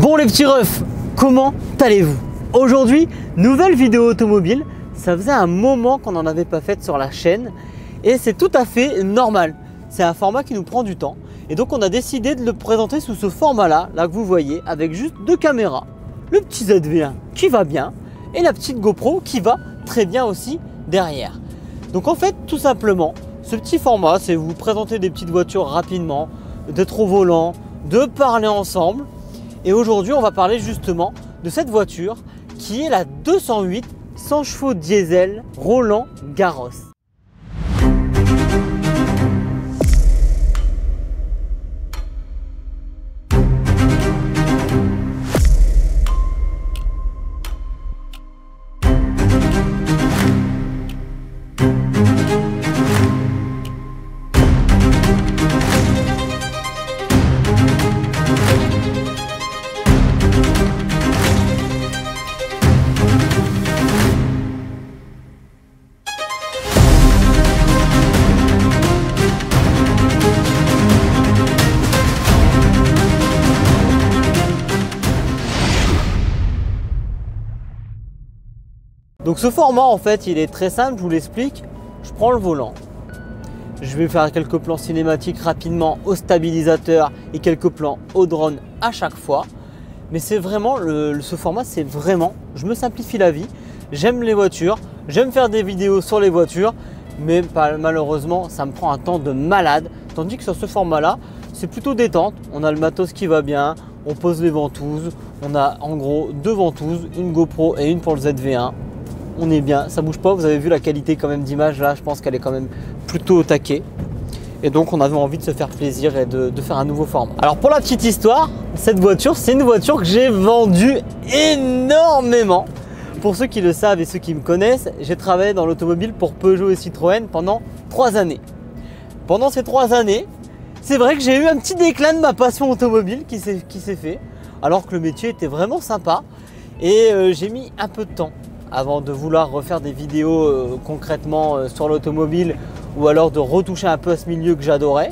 Bon les petits refs, comment allez-vous? Aujourd'hui, nouvelle vidéo automobile. Ça faisait un moment qu'on n'en avait pas fait sur la chaîne et c'est tout à fait normal. C'est un format qui nous prend du temps et donc on a décidé de le présenter sous ce format-là, là que vous voyez, avec juste deux caméras. Le petit ZV1 qui va bien et la petite GoPro qui va très bien aussi derrière. Donc en fait, tout simplement, ce petit format, c'est vous présenter des petites voitures rapidement, d'être au volant, de parler ensemble. Et aujourd'hui, on va parler justement de cette voiture qui est la 208 100 chevaux diesel Roland Garros. Donc ce format en fait il est très simple, je vous l'explique. Je prends le volant, je vais faire quelques plans cinématiques rapidement au stabilisateur et quelques plans au drone à chaque fois. Mais c'est vraiment, ce format c'est vraiment, je me simplifie la vie. J'aime les voitures, j'aime faire des vidéos sur les voitures, mais malheureusement ça me prend un temps de malade. Tandis que sur ce format là, c'est plutôt détente, on a le matos qui va bien, on pose les ventouses, on a en gros deux ventouses, une GoPro et une pour le ZV1. On est bien, ça bouge pas, vous avez vu la qualité quand même d'image là, je pense qu'elle est quand même plutôt au taquet. Et donc on avait envie de se faire plaisir et de faire un nouveau format. Alors pour la petite histoire, cette voiture, c'est une voiture que j'ai vendue énormément. Pour ceux qui le savent et ceux qui me connaissent, j'ai travaillé dans l'automobile pour Peugeot et Citroën pendant 3 années. Pendant ces 3 années, c'est vrai que j'ai eu un petit déclin de ma passion automobile qui s'est fait, alors que le métier était vraiment sympa. Et j'ai mis un peu de temps avant de vouloir refaire des vidéos concrètement sur l'automobile ou alors de retoucher un peu à ce milieu que j'adorais.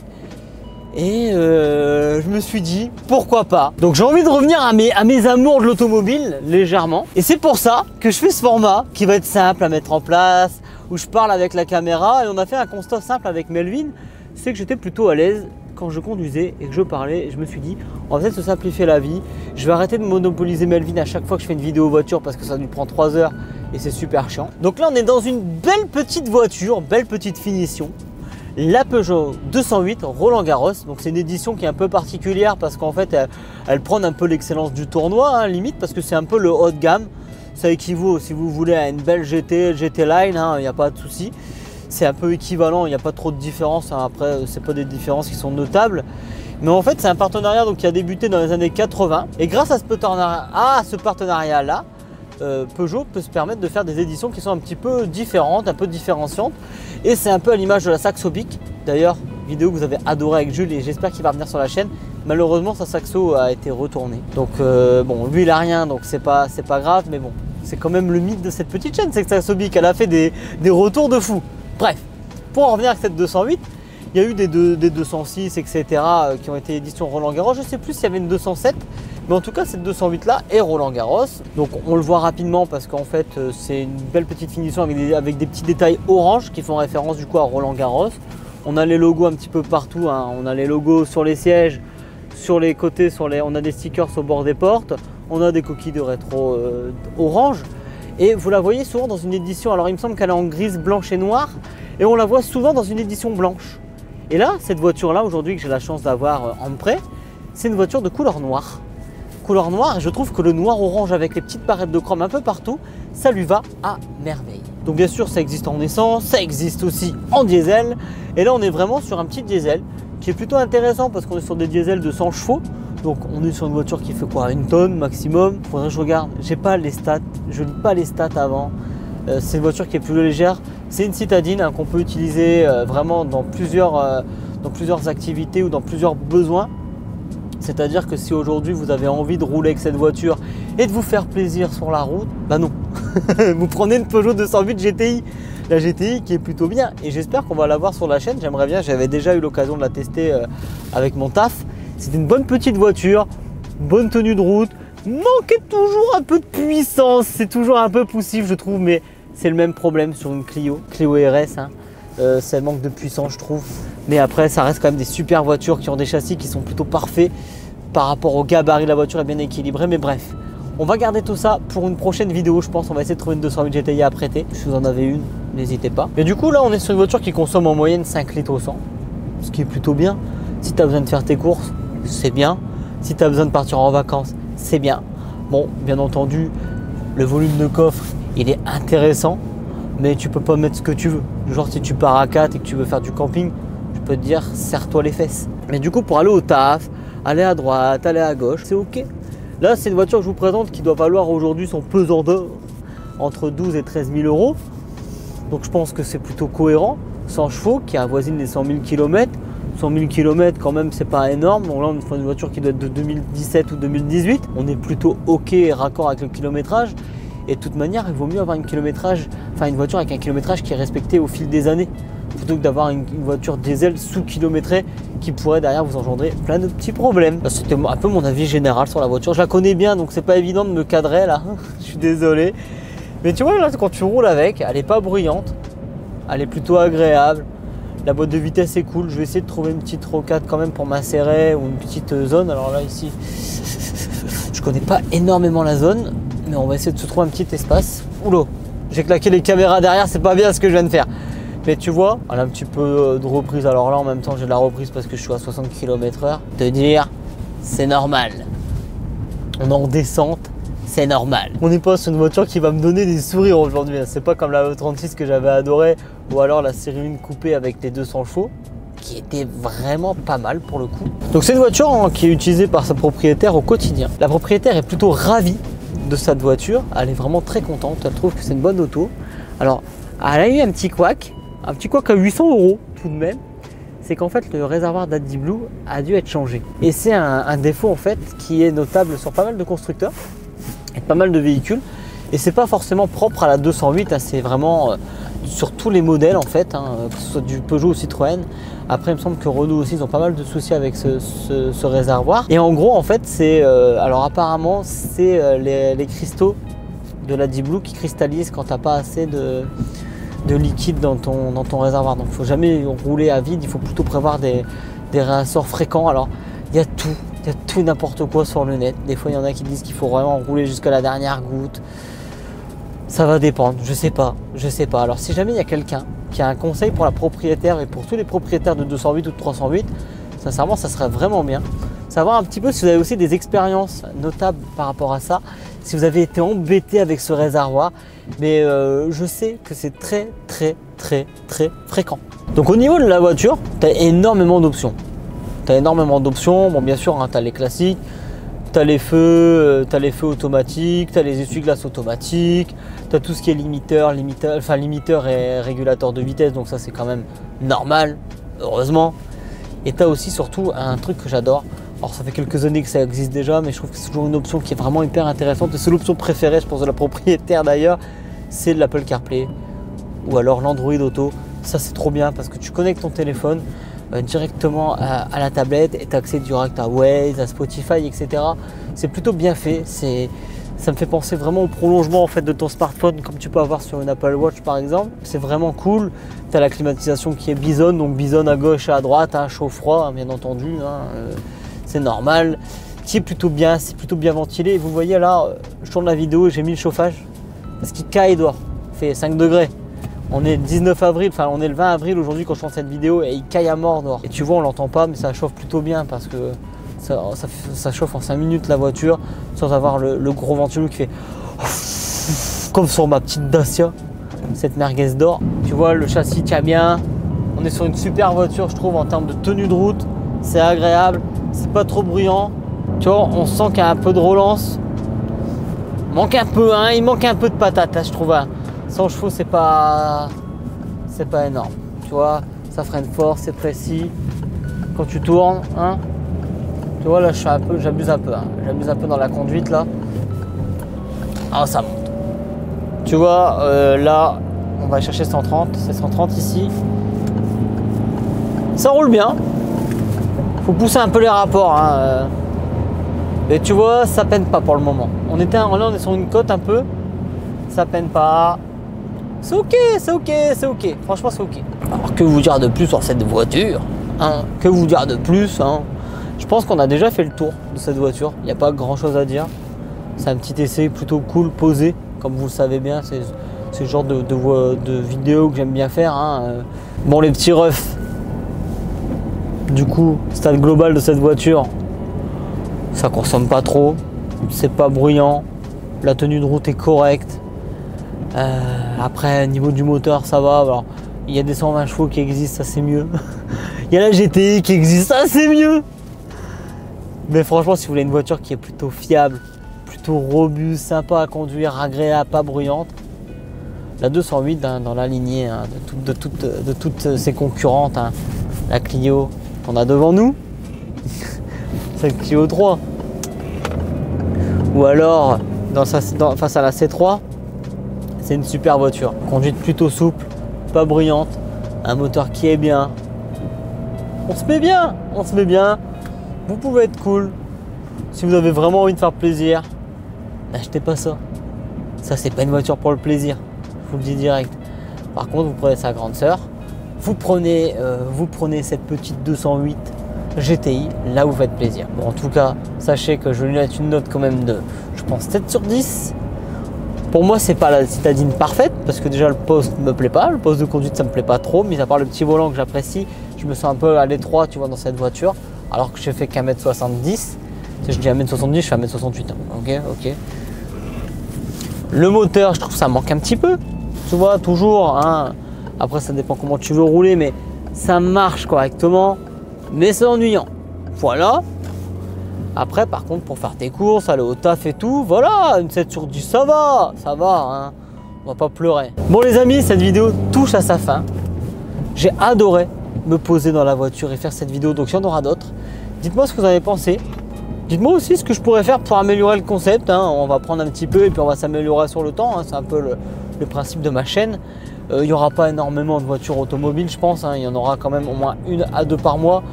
Et je me suis dit pourquoi pas. Donc j'ai envie de revenir à mes amours de l'automobile légèrement. Et c'est pour ça que je fais ce format qui va être simple à mettre en place, où je parle avec la caméra. Et on a fait un constat simple avec Melvin, c'est que j'étais plutôt à l'aise quand je conduisais et que je parlais. Et je me suis dit, on va peut-être se simplifier la vie. Je vais arrêter de monopoliser Melvin à chaque fois que je fais une vidéo voiture parce que ça lui prend 3 heures et c'est super chiant. Donc là, on est dans une belle petite voiture, belle petite finition. La Peugeot 208 Roland Garros. Donc c'est une édition qui est un peu particulière parce qu'en fait, elle prend un peu l'excellence du tournoi, hein, limite, parce que c'est un peu le haut de gamme. Ça équivaut, si vous voulez, à une belle GT Line, il n'y a pas de souci. C'est un peu équivalent, il n'y a pas trop de différence. Hein. Après, c'est pas des différences qui sont notables. Mais en fait, c'est un partenariat donc, qui a débuté dans les années 80. Et grâce à ce partenariat-là, Peugeot peut se permettre de faire des éditions qui sont un petit peu différentes, un peu différenciantes. Et c'est un peu à l'image de la Saxo Bic. D'ailleurs, vidéo que vous avez adorée avec Jules et j'espère qu'il va revenir sur la chaîne. Malheureusement, sa Saxo a été retournée. Donc bon, lui il a rien, donc c'est pas grave. Mais bon, c'est quand même le mythe de cette petite chaîne, c'est que Saxo Bic, elle a fait des retours de fou. Bref, pour en revenir à cette 208, il y a eu des 206, etc. qui ont été édition Roland Garros. Je ne sais plus s'il y avait une 207, mais en tout cas, cette 208 là est Roland Garros. Donc on le voit rapidement parce qu'en fait, c'est une belle petite finition avec des petits détails orange qui font référence du coup à Roland Garros. On a les logos un petit peu partout, hein. On a les logos sur les sièges, sur les côtés, on a des stickers au bord des portes, on a des coquilles de rétro orange. Et vous la voyez souvent dans une édition, alors il me semble qu'elle est en grise, blanche et noire, et on la voit souvent dans une édition blanche. Et là, cette voiture-là, aujourd'hui, que j'ai la chance d'avoir en prêt, c'est une voiture de couleur noire. Couleur noire, et je trouve que le noir orange avec les petites barrettes de chrome un peu partout, ça lui va à merveille. Donc bien sûr, ça existe en essence, ça existe aussi en diesel, et là on est vraiment sur un petit diesel qui est plutôt intéressant parce qu'on est sur des diesels de 100 chevaux. Donc on est sur une voiture qui fait quoi, 1 tonne maximum. Faudrait que je regarde, j'ai pas les stats, je lis pas les stats avant. C'est une voiture qui est plus légère. C'est une citadine hein, qu'on peut utiliser vraiment dans plusieurs activités ou dans plusieurs besoins. C'est-à-dire que si aujourd'hui vous avez envie de rouler avec cette voiture et de vous faire plaisir sur la route, bah non. Vous prenez une Peugeot 208 GTI. La GTI qui est plutôt bien et j'espère qu'on va la voir sur la chaîne. J'aimerais bien, j'avais déjà eu l'occasion de la tester avec mon taf. C'est une bonne petite voiture, bonne tenue de route, manquait toujours un peu de puissance, c'est toujours un peu poussif je trouve, mais c'est le même problème sur une Clio RS, hein. Ça manque de puissance je trouve, mais après ça reste quand même des super voitures qui ont des châssis qui sont plutôt parfaits par rapport au gabarit de la voiture, est bien équilibrée, mais bref. On va garder tout ça pour une prochaine vidéo, je pense. On va essayer de trouver une 208 GTI à prêter. Si vous en avez une, n'hésitez pas. Mais du coup, là, on est sur une voiture qui consomme en moyenne 5 litres au 100, ce qui est plutôt bien. Si tu as besoin de faire tes courses, c'est bien. Si tu as besoin de partir en vacances, c'est bien. Bon, bien entendu, le volume de coffre, il est intéressant, mais tu peux pas mettre ce que tu veux. Genre, si tu pars à 4 et que tu veux faire du camping, je peux te dire, serre-toi les fesses. Mais du coup, pour aller au taf, aller à droite, aller à gauche, c'est ok. Là, c'est une voiture que je vous présente qui doit valoir aujourd'hui son pesant d'or entre 12 et 13 000 euros. Donc je pense que c'est plutôt cohérent. 100 chevaux qui avoisine les 100 000 km. 100 000 km quand même, c'est pas énorme. Donc là, on est sur une voiture qui doit être de 2017 ou 2018. On est plutôt ok et raccord avec le kilométrage. Et de toute manière, il vaut mieux avoir une voiture avec un kilométrage qui est respecté au fil des années, plutôt que d'avoir une voiture diesel sous-kilométrée qui pourrait derrière vous engendrer plein de petits problèmes. C'était un peu mon avis général sur la voiture. Je la connais bien, donc c'est pas évident de me cadrer là. Je suis désolé. Mais tu vois, là, quand tu roules avec, elle est pas bruyante. Elle est plutôt agréable. La boîte de vitesse est cool. Je vais essayer de trouver une petite rocade quand même pour m'insérer ou une petite zone. Alors là, ici, je connais pas énormément la zone, mais on va essayer de se trouver un petit espace. Oula, j'ai claqué les caméras derrière, c'est pas bien ce que je viens de faire. Mais tu vois, elle a un petit peu de reprise. Alors là, en même temps, j'ai de la reprise parce que je suis à 60 km/h. Te dire, c'est normal. On est en descente, c'est normal. On n'est pas sur une voiture qui va me donner des sourires aujourd'hui. C'est pas comme la E36 que j'avais adoré, ou alors la série 1 coupée avec les 200 chevaux, qui était vraiment pas mal pour le coup. Donc c'est une voiture qui est utilisée par sa propriétaire au quotidien. La propriétaire est plutôt ravie de cette voiture. Elle est vraiment très contente. Elle trouve que c'est une bonne auto. Alors, elle a eu un petit couac à 800 € tout de même, c'est qu'en fait le réservoir d'AdBlue a dû être changé. Et c'est un défaut en fait qui est notable sur pas mal de constructeurs et pas mal de véhicules. Et c'est pas forcément propre à la 208, hein, c'est vraiment sur tous les modèles en fait, hein, que ce soit du Peugeot ou Citroën. Après il me semble que Renault aussi, ils ont pas mal de soucis avec ce réservoir. Et en gros en fait c'est, alors apparemment c'est les cristaux de l'AdBlue qui cristallisent quand t'as pas assez de liquide dans ton réservoir. Donc il ne faut jamais rouler à vide, il faut plutôt prévoir des réassorts fréquents. Alors il y a tout n'importe quoi sur le net. Des fois il y en a qui disent qu'il faut vraiment rouler jusqu'à la dernière goutte. Ça va dépendre, je sais pas. Alors si jamais il y a quelqu'un qui a un conseil pour la propriétaire et pour tous les propriétaires de 208 ou de 308, sincèrement ça serait vraiment bien. Savoir un petit peu si vous avez aussi des expériences notables par rapport à ça, si vous avez été embêté avec ce réservoir, mais je sais que c'est très fréquent. Donc au niveau de la voiture, tu as énormément d'options. Bon bien sûr, hein, tu as les classiques, tu as les feux automatiques, tu as les essuie-glaces automatiques, tu as tout ce qui est limiteur et régulateur de vitesse, donc ça c'est quand même normal, heureusement. Et tu as aussi surtout un truc que j'adore. Alors ça fait quelques années que ça existe déjà, mais je trouve que c'est toujours une option qui est vraiment hyper intéressante. Et c'est l'option préférée, je pense, de la propriétaire d'ailleurs, c'est l'Apple CarPlay ou alors l'Android Auto. Ça c'est trop bien parce que tu connectes ton téléphone directement à la tablette et tu as accès direct à Waze, à Spotify, etc. C'est plutôt bien fait. Ça me fait penser vraiment au prolongement en fait de ton smartphone comme tu peux avoir sur une Apple Watch par exemple. C'est vraiment cool. Tu as la climatisation qui est Bison, donc Bison à gauche et à droite, hein, chaud-froid hein, bien entendu. C'est normal, c'est plutôt bien ventilé. Et vous voyez là, je tourne la vidéo et j'ai mis le chauffage parce qu'il caille dehors, il fait 5 degrés. On est le 19 avril, enfin on est le 20 avril aujourd'hui quand je tourne cette vidéo et il caille à mort dehors. Et tu vois, on l'entend pas, mais ça chauffe plutôt bien parce que ça chauffe en 5 minutes la voiture sans avoir le gros ventilo qui fait comme sur ma petite Dacia, cette merguez d'or. Tu vois, le châssis tient bien. On est sur une super voiture, je trouve, en termes de tenue de route. C'est agréable. C'est pas trop bruyant, tu vois, on sent qu'il y a un peu de relance. Il manque un peu de patate, hein, je trouve. 100 chevaux, c'est pas énorme, tu vois, ça freine fort, c'est précis. Quand tu tournes, hein, tu vois, là, j'abuse un peu, hein. J'abuse un peu dans la conduite, là. Ah, ça monte. Tu vois, là, on va chercher 130, c'est 130 ici. Ça roule bien. Faut pousser un peu les rapports, hein. Mais tu vois, ça peine pas pour le moment. Là, on est sur une côte un peu. Ça peine pas. C'est ok, c'est ok, c'est ok. Franchement, c'est ok. Alors, que vous dire de plus sur cette voiture, hein? Que vous dire de plus, hein? Je pense qu'on a déjà fait le tour de cette voiture. Il n'y a pas grand chose à dire. C'est un petit essai plutôt cool, posé. Comme vous le savez bien, c'est le genre de vidéo que j'aime bien faire, hein. Bon, les petits refs. Du coup, stade global de cette voiture, ça consomme pas trop. C'est pas bruyant. La tenue de route est correcte. Après, niveau du moteur, ça va. Alors, il y a des 120 chevaux qui existent, ça c'est mieux. Il y a la GTI qui existe, ça c'est mieux. Mais franchement, si vous voulez une voiture qui est plutôt fiable, plutôt robuste, sympa à conduire, agréable, pas bruyante, la 208 dans la lignée, hein, de toutes ses concurrentes, hein, la Clio qu'on a devant nous, c'est le Clio 3. Ou alors, face à la C3, c'est une super voiture. Conduite plutôt souple, pas bruyante, un moteur qui est bien. On se met bien, on se met bien. Vous pouvez être cool. Si vous avez vraiment envie de faire plaisir, n'achetez pas ça. Ça, c'est pas une voiture pour le plaisir. Je vous le dis direct. Par contre, vous prenez sa grande sœur, vous prenez cette petite 208 GTI, là vous faites plaisir. Bon, en tout cas, sachez que je lui mets une note quand même de, je pense, 7 sur 10. Pour moi, c'est pas la citadine parfaite, parce que déjà le poste me plaît pas, le poste de conduite ça me plaît pas trop, mis à part le petit volant que j'apprécie, je me sens un peu à l'étroit, tu vois, dans cette voiture, alors que je fais qu'1 m 70. Si je dis 1 m 70, je fais 1 m 68. Ok. Le moteur, je trouve ça manque un petit peu. Tu vois, toujours, hein. Après, ça dépend comment tu veux rouler, mais ça marche correctement, mais c'est ennuyant. Voilà. Après, par contre, pour faire tes courses, aller au taf et tout, voilà, une 7 sur 10, ça va, hein. On va pas pleurer. Bon les amis, cette vidéo touche à sa fin. J'ai adoré me poser dans la voiture et faire cette vidéo, donc il y en aura d'autres. Dites-moi ce que vous en avez pensé. Dites-moi aussi ce que je pourrais faire pour améliorer le concept, hein. On va prendre un petit peu et puis on va s'améliorer sur le temps, hein. C'est un peu le principe de ma chaîne. Il n'y aura pas énormément de voitures automobiles, je pense, hein. Il y en aura quand même au moins 1 à 2 par mois.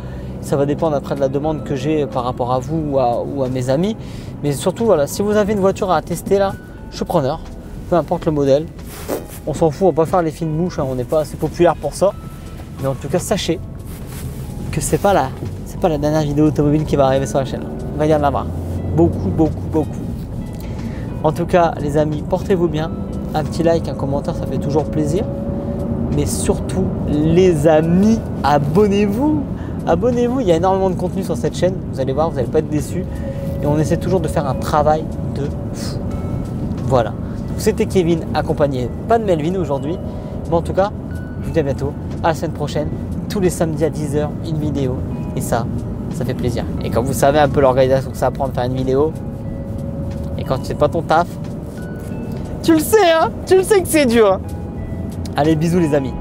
Ça va dépendre après de la demande que j'ai par rapport à vous ou à mes amis. Mais surtout, voilà, si vous avez une voiture à tester là, je suis preneur, peu importe le modèle. On s'en fout, on va pas faire les fines mouches, hein. On n'est pas assez populaire pour ça. Mais en tout cas, sachez que c'est pas la dernière vidéo automobile qui va arriver sur la chaîne. Il va y en avoir beaucoup. En tout cas, les amis, portez-vous bien. Un petit like, un commentaire, ça fait toujours plaisir. Mais surtout, les amis, abonnez-vous. Abonnez-vous, il y a énormément de contenu sur cette chaîne. Vous allez voir, vous n'allez pas être déçus. Et on essaie toujours de faire un travail de fou. Voilà. C'était Kevin, accompagné pas de Melvin aujourd'hui. Mais en tout cas, je vous dis à bientôt. À la semaine prochaine. Tous les samedis à 10 h, une vidéo. Et ça fait plaisir. Et quand vous savez un peu l'organisation que ça prend de faire une vidéo, et quand c'est pas ton taf, tu le sais, hein, tu le sais que c'est dur. Allez, bisous les amis.